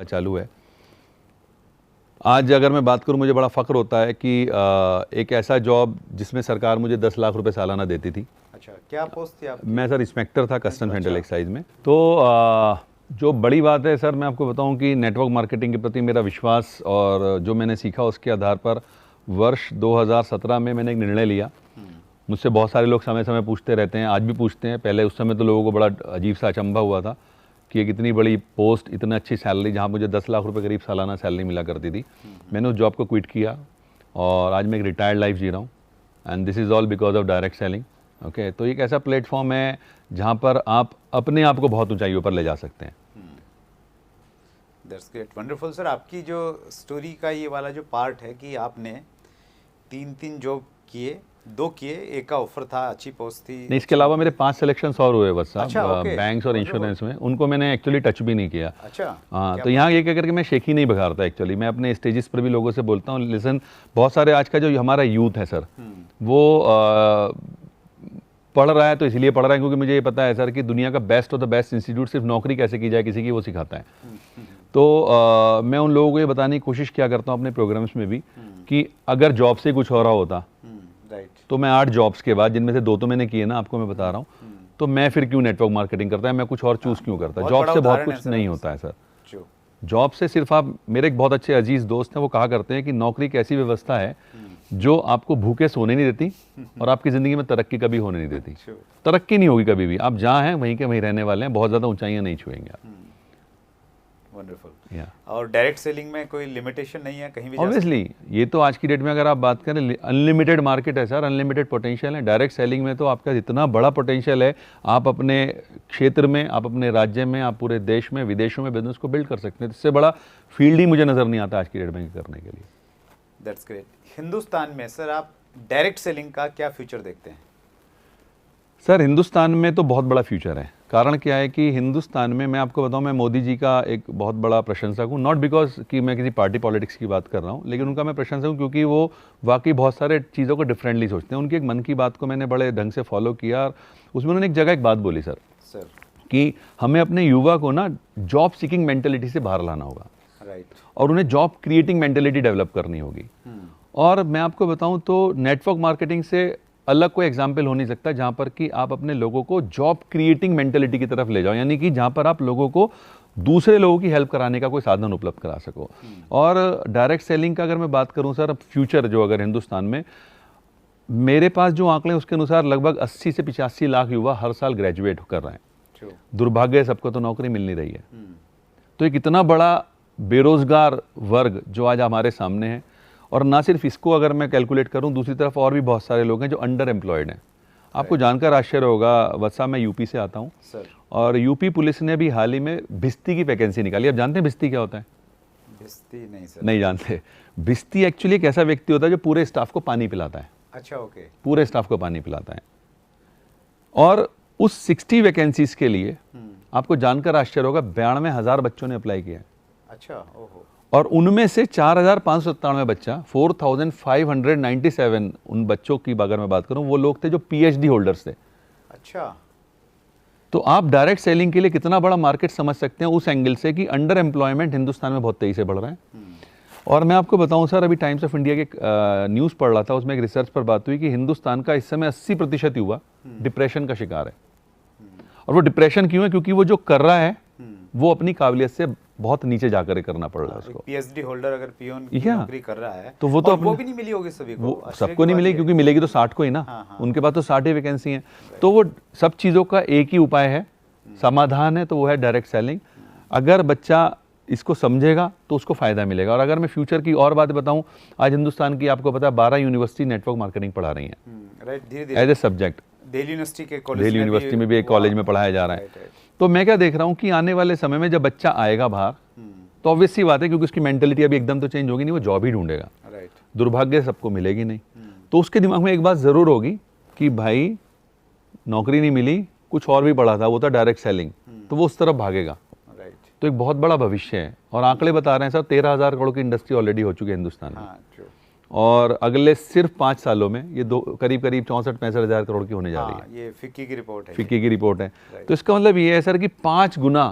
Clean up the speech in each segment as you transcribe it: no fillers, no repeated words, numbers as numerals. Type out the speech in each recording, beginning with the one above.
चालू है। आज अगर मैं बात करूं, मुझे बड़ा फ़ख्र होता है कि एक ऐसा जॉब जिसमें सरकार मुझे 10 लाख रुपए सालाना देती थी। अच्छा, क्या पोस्ट थी आप? मैं सर इंस्पेक्टर था कस्टम सेंट्रल एक्साइज में। तो जो बड़ी बात है सर, मैं आपको बताऊं कि नेटवर्क मार्केटिंग के प्रति मेरा विश्वास और जो मैंने सीखा उसके आधार पर वर्ष 2017 में मैंने एक निर्णय लिया। मुझसे बहुत सारे लोग समय समय पूछते रहते हैं, आज भी पूछते हैं। पहले उस समय तो लोगों को बड़ा अजीब सा अचंभा हुआ था कि एक इतनी बड़ी पोस्ट, इतनी अच्छी सैलरी, जहाँ मुझे 10 लाख रुपए करीब सालाना सैलरी मिला करती थी। मैंने उस जॉब को क्विट किया और आज मैं एक रिटायर्ड लाइफ जी रहा हूँ। And this is all because of direct selling. Okay, तो एक ऐसा प्लेटफॉर्म है जहाँ पर आप अपने आप को बहुत ऊंचाइयों पर ले जा सकते हैं। That's great, wonderful sir. आपकी जो स्टोरी का ये वाला जो पार्ट है कि आपने तीन जॉब किए, 2 किए, एक का ऑफर था, अच्छी पोस्ट थी। नहीं, इसके अलावा मेरे 5 सिलेक्शंस और हुए बस साहब। अच्छा, okay. बैंक्स और इंश्योरेंस में, उनको मैंने एक्चुअली टच भी नहीं किया। अच्छा, हाँ, तो यहाँ ये कह करके मैं शेख ही नहीं बघारता। एक्चुअली मैं अपने स्टेजेस पर भी लोगों से बोलता हूँ, लिसन, बहुत सारे आज का जो हमारा यूथ है सर, वो पढ़ रहा है तो इसलिए पढ़ रहा है क्योंकि मुझे ये पता है सर कि दुनिया का best of the best institute सिर्फ नौकरी कैसे की जाए किसी की, वो सिखाता है। तो मैं उन लोगों को ये बताने की कोशिश किया करता हूँ अपने प्रोग्राम्स में भी कि अगर जॉब से कुछ हो रहा होता तो मैं 8 जॉब्स के बाद, जिनमें से 2 तो मैंने किए ना, आपको मैं बता रहा हूँ, तो मैं फिर क्यों नेटवर्क मार्केटिंग करता है, मैं कुछ और चूज क्यों करता। जॉब से बहुत कुछ नहीं होता है सर। जॉब से सिर्फ आप, मेरे एक बहुत अच्छे अजीज दोस्त हैं, वो कहा करते हैं कि नौकरी एक ऐसी व्यवस्था है जो आपको भूखे सोने नहीं देती और आपकी ज़िंदगी में तरक्की कभी होने नहीं देती। तरक्की नहीं होगी कभी भी, आप जहाँ हैं वहीं के वहीं रहने वाले हैं, बहुत ज़्यादा ऊंचाइयाँ नहीं छुएंगे आप। वंडरफुल। और डायरेक्ट सेलिंग में कोई लिमिटेशन नहीं है, कहीं भी ऑब्वियसली। ये तो आज की डेट में अगर आप बात करें, अनलिमिटेड मार्केट है सर, अनलिमिटेड पोटेंशियल है। डायरेक्ट सेलिंग में तो आपका इतना बड़ा पोटेंशियल है, आप अपने क्षेत्र में, आप अपने राज्य में, आप पूरे देश में, विदेशों में बिजनेस को बिल्ड कर सकते हैं। इससे बड़ा फील्ड ही मुझे नज़र नहीं आता आज की डेट में करने के लिए। That's great. हिंदुस्तान में सर आप डायरेक्ट सेलिंग का क्या फ्यूचर देखते हैं? सर हिंदुस्तान में तो बहुत बड़ा फ्यूचर है। कारण क्या है कि हिंदुस्तान में, मैं आपको बताऊं, मैं मोदी जी का एक बहुत बड़ा प्रशंसक हूं। नॉट बिकॉज कि मैं किसी पार्टी पॉलिटिक्स की बात कर रहा हूं, लेकिन उनका मैं प्रशंसक हूं क्योंकि वो वाकई बहुत सारे चीज़ों को डिफरेंटली सोचते हैं। उनकी एक मन की बात को मैंने बड़े ढंग से फॉलो किया और उसमें उन्होंने एक जगह एक बात बोली सर कि हमें अपने युवा को ना जॉब सीकिंग मेंटेलिटी से बाहर लाना होगा, और उन्हें जॉब क्रिएटिंग मेंटेलिटी डेवलप करनी होगी। और मैं आपको बताऊं तो नेटवर्क मार्केटिंग से अलग कोई एग्जाम्पल हो नहीं सकता जहां पर कि आप अपने लोगों को जॉब क्रिएटिंग मेंटेलिटी की तरफ ले जाओ, यानी कि जहां पर आप लोगों को दूसरे लोगों की हेल्प कराने का कोई साधन उपलब्ध करा सको। और डायरेक्ट सेलिंग का अगर मैं बात करूं सर, फ्यूचर जो अगर हिंदुस्तान में, मेरे पास जो आंकड़े उसके अनुसार लगभग 80 से 85 लाख युवा हर साल ग्रेजुएट कर रहे हैं। दुर्भाग्य है, सबको तो नौकरी मिल नहीं रही है। तो एक इतना बड़ा बेरोजगार वर्ग जो आज हमारे सामने है, और ना सिर्फ इसको अगर मैं कैलकुलेट करूं, दूसरी तरफ और भी बहुत सारे लोग हैं जो अंडर एम्प्लॉयड हैं। आपको जानकर आश्चर्य होगा वत्सा, मैं यूपी से आता हूं और यूपी पुलिस ने भी हाल ही में भिस्ती की वैकेंसी निकाली। आप जानते हैं भिस्ती क्या होता है? भिस्ती नहीं सर। नहीं जानते। भिस्ती एक्चुअली एक ऐसा व्यक्ति होता है जो पूरे स्टाफ को पानी पिलाता है। अच्छा, ओके। पूरे स्टाफ को पानी पिलाता है। और उस 60 वैकेंसीज के लिए आपको जानकर आश्चर्य होगा 92,000 बच्चों ने अप्लाई किया है। अच्छा, ओहो। और उनमें से 4,597 बच्चा, 4,597 उन बच्चों की अगर मैं बात करूं, वो लोग थे जो पीएचडी होल्डर्स थे। अच्छा। तो आप डायरेक्ट सेलिंग के लिए कितना बड़ा मार्केट समझ सकते हैं उस एंगल से कि अंडर एम्प्लॉयमेंट हिंदुस्तान में बहुत तेजी से बढ़ रहा है। और मैं आपको बताऊं सर, अभी टाइम्स ऑफ इंडिया के न्यूज़ पढ़ रहा था, उसमें एक रिसर्च पर बात हुई कि हिंदुस्तान का इस समय 80% युवा डिप्रेशन का शिकार है। और वो डिप्रेशन क्यों है? क्योंकि वो जो कर रहा है वो अपनी काबिलियत से बहुत नीचे जाकर करना पड़ रहा है उसको। पीएचडी होल्डर अगर पियोन की नौकरी कर रहा है तो वो भी नहीं मिली होगी सभी को। वो सबको नहीं मिलेगी, क्योंकि मिलेगी तो 60 को ही ना। उनके पास तो 60 ही वैकेंसी है। तो वो सब चीज़ों का एक ही उपाय है, समाधान है, तो वो है डायरेक्ट सेलिंग। अगर बच्चा इसको समझेगा तो उसको फायदा मिलेगा। और अगर मैं फ्यूचर की और बात बताऊं, आज हिंदुस्तान की आपको पता है 12 यूनिवर्सिटी नेटवर्क मार्केटिंग पढ़ा रही हैं as a subject. Delhi university में भी एक कॉलेज में पढ़ाया जा रहा है। तो मैं क्या देख रहा हूँ कि आने वाले समय में जब बच्चा आएगा बाहर, तो ऑब्वियस सी बात है क्योंकि उसकी मेंटेलिटी अभी एकदम तो चेंज होगी नहीं, वो जॉब ही ढूंढेगा। दुर्भाग्य सबको मिलेगी नहीं। तो उसके दिमाग में एक बात जरूर होगी कि भाई नौकरी नहीं मिली, कुछ और भी पढ़ा था, वो था डायरेक्ट सेलिंग, तो वो उस तरफ भागेगा। तो एक बहुत बड़ा भविष्य है। और आंकड़े बता रहे हैं सर, 13,000 करोड़ की इंडस्ट्री ऑलरेडी हो चुकी है हिंदुस्तान में। और अगले सिर्फ 5 सालों में ये करीब 64-65 हज़ार करोड़ की होने जा रही है। ये फिक्की की रिपोर्ट है। फिक्की की रिपोर्ट है। तो इसका मतलब ये है सर कि 5 गुना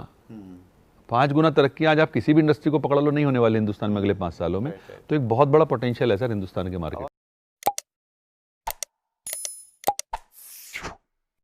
5 गुना तरक्की आज आप किसी भी इंडस्ट्री को पकड़ लो नहीं होने वाली हिंदुस्तान में अगले 5 सालों में। तो एक बहुत बड़ा पोटेंशियल है सर हिंदुस्तान के मार्केट।